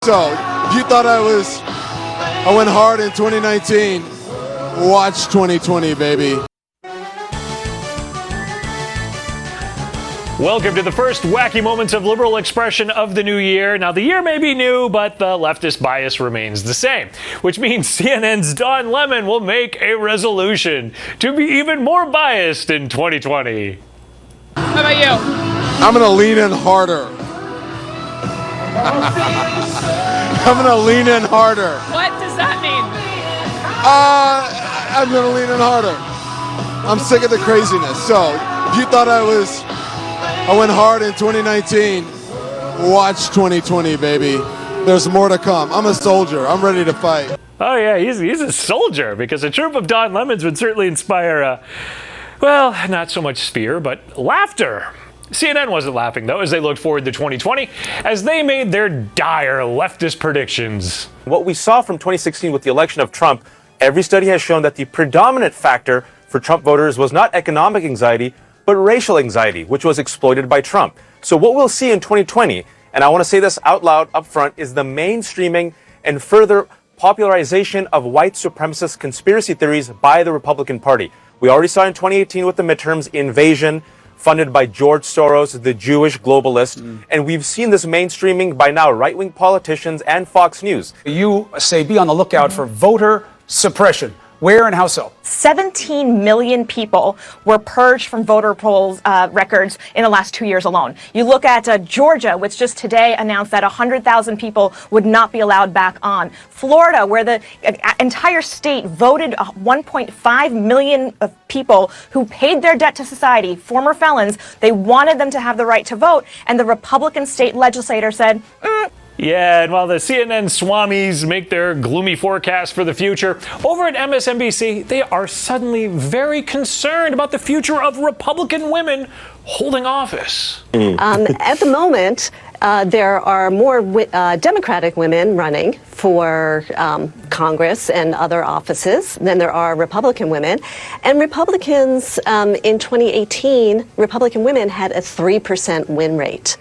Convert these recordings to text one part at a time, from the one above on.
So if you thought I went hard in 2019, watch 2020, baby. Welcome to the first wacky moments of liberal expression of the new year. Now, the year may be new, but the leftist bias remains the same, which means CNN's Don Lemon will make a resolution to be even more biased in 2020. How about you? I'm going to lean in harder. I'm going to lean in harder. What does that mean? I'm going to lean in harder. I'm sick of the craziness. So if you thought I went hard in 2019, watch 2020, baby. There's more to come. I'm a soldier. I'm ready to fight. Oh, yeah, he's a soldier, because a troop of Don Lemons would certainly inspire, well, not so much fear, but laughter. CNN wasn't laughing, though, as they looked forward to 2020, as they made their dire leftist predictions. What we saw from 2016 with the election of Trump, every study has shown that the predominant factor for Trump voters was not economic anxiety, but racial anxiety, which was exploited by Trump. So what we'll see in 2020, and I want to say this out loud up front, is the mainstreaming and further popularization of white supremacist conspiracy theories by the Republican Party. We already saw in 2018 with the midterms invasion, funded by George Soros, the Jewish globalist. And we've seen this mainstreaming by now right-wing politicians and Fox News. You say be on the lookout for voter suppression. Where and how so? 17 million people were purged from voter rolls records in the last 2 years alone. You look at Georgia, which just today announced that 100,000 people would not be allowed back on. Florida, where the entire state voted 1.5 million of people who paid their debt to society, former felons. They wanted them to have the right to vote, and the Republican state legislator said, Yeah, and while the CNN swamis make their gloomy forecast for the future, over at MSNBC, they are suddenly very concerned about the future of Republican women holding office. At the moment, there are more Democratic women running for Congress and other offices than there are Republican women. And Republicans, in 2018, Republican women had a 3% win rate.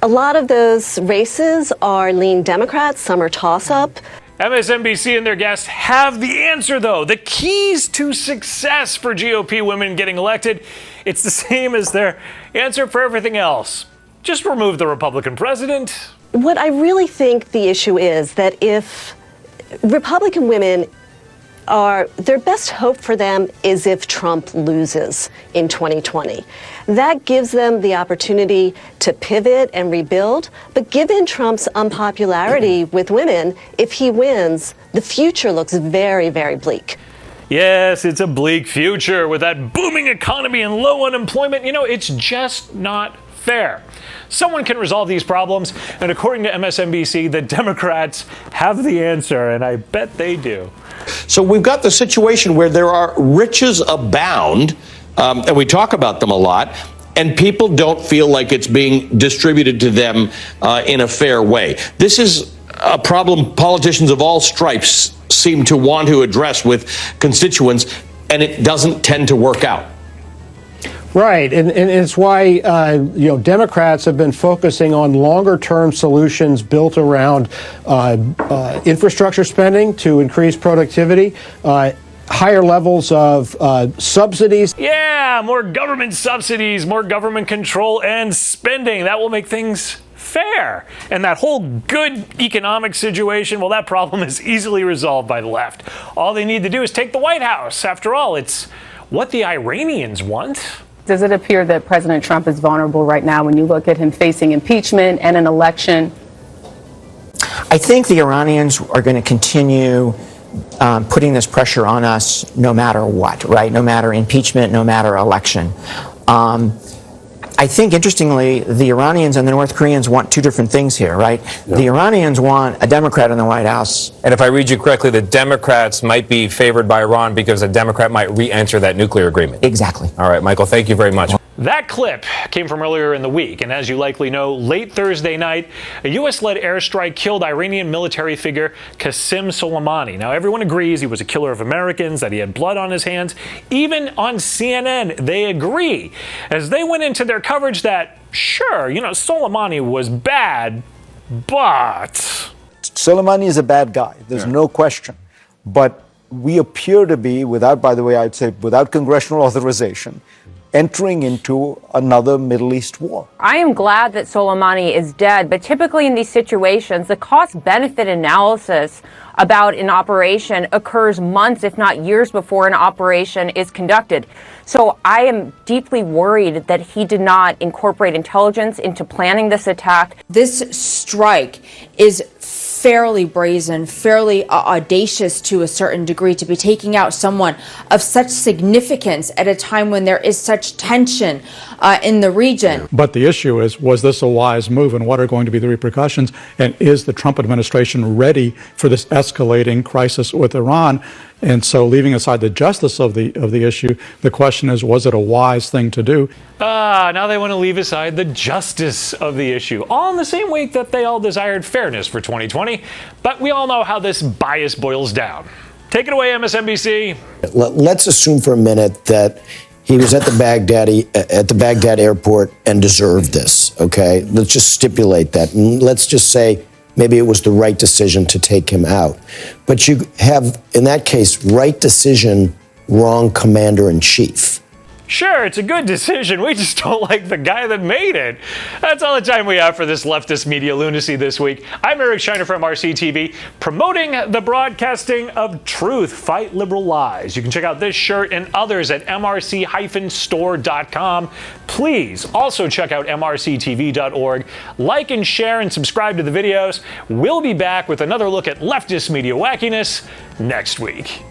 A lot of those races are lean Democrats, some are toss-up. MSNBC and their guests have the answer, though. The keys to success for GOP women getting elected. It's the same as their answer for everything else. Just remove the Republican president. What I really think the issue is that if Republican women their best hope for them is if Trump loses in 2020. That gives them the opportunity to pivot and rebuild. But given Trump's unpopularity with women, if he wins, the future looks very, very bleak. Yes, it's a bleak future with that booming economy and low unemployment. You know, it's just not fair. Someone can resolve these problems, and according to MSNBC, the Democrats have the answer, and I bet they do. So we've got the situation where there are riches abound, and we talk about them a lot, and people don't feel like it's being distributed to them in a fair way. This is a problem politicians of all stripes seem to want to address with constituents, and it doesn't tend to work out. Right, and it's why Democrats have been focusing on longer-term solutions built around infrastructure spending to increase productivity, higher levels of subsidies. Yeah, more government subsidies, more government control and spending. That will make things fair. And that whole good economic situation, well, that problem is easily resolved by the left. All they need to do is take the White House. After all, it's what the Iranians want. Does it appear that President Trump is vulnerable right now when you look at him facing impeachment and an election? I think the Iranians are going to continue putting this pressure on us no matter what, right? No matter impeachment, no matter election. I think, interestingly, the Iranians and the North Koreans want two different things here, right? Yeah. The Iranians want a Democrat in the White House. And if I read you correctly, the Democrats might be favored by Iran because a Democrat might re-enter that nuclear agreement. Exactly. All right, Michael, thank you very much. That clip came from earlier in the week, and as you likely know, late Thursday night, a U.S.-led airstrike killed Iranian military figure Qasem Soleimani. Now, everyone agrees he was a killer of Americans, that he had blood on his hands. Even on CNN, they agree, as they went into their coverage that, sure, Soleimani was bad, but... Soleimani is a bad guy. There's no question. But we appear to be, by the way, I'd say without congressional authorization, entering into another Middle East war. I am glad that Soleimani is dead, but typically in these situations, the cost-benefit analysis about an operation occurs months, if not years, before an operation is conducted. So I am deeply worried that he did not incorporate intelligence into planning this attack. This strike is fairly brazen, fairly audacious to a certain degree, to be taking out someone of such significance at a time when there is such tension in the region. But the issue is, was this a wise move, and what are going to be the repercussions? And is the Trump administration ready for this escalating crisis with Iran? And so, leaving aside the justice of the issue, the question is, was it a wise thing to do? Now they want to leave aside the justice of the issue, all in the same week that they all desired fairness for 2020. But we all know how this bias boils down. Take it away, MSNBC. Let's assume for a minute that he was at the Baghdad airport and deserved this. Okay, let's just stipulate that, and let's just say maybe it was the right decision to take him out. But you have, in that case, right decision, wrong commander-in-chief. Sure, it's a good decision. We just don't like the guy that made it. That's all the time we have for this leftist media lunacy this week. I'm Eric Shiner from MRC-TV, promoting the broadcasting of truth. Fight liberal lies. You can check out this shirt and others at mrc-store.com. Please also check out mrctv.org. Like and share and subscribe to the videos. We'll be back with another look at leftist media wackiness next week.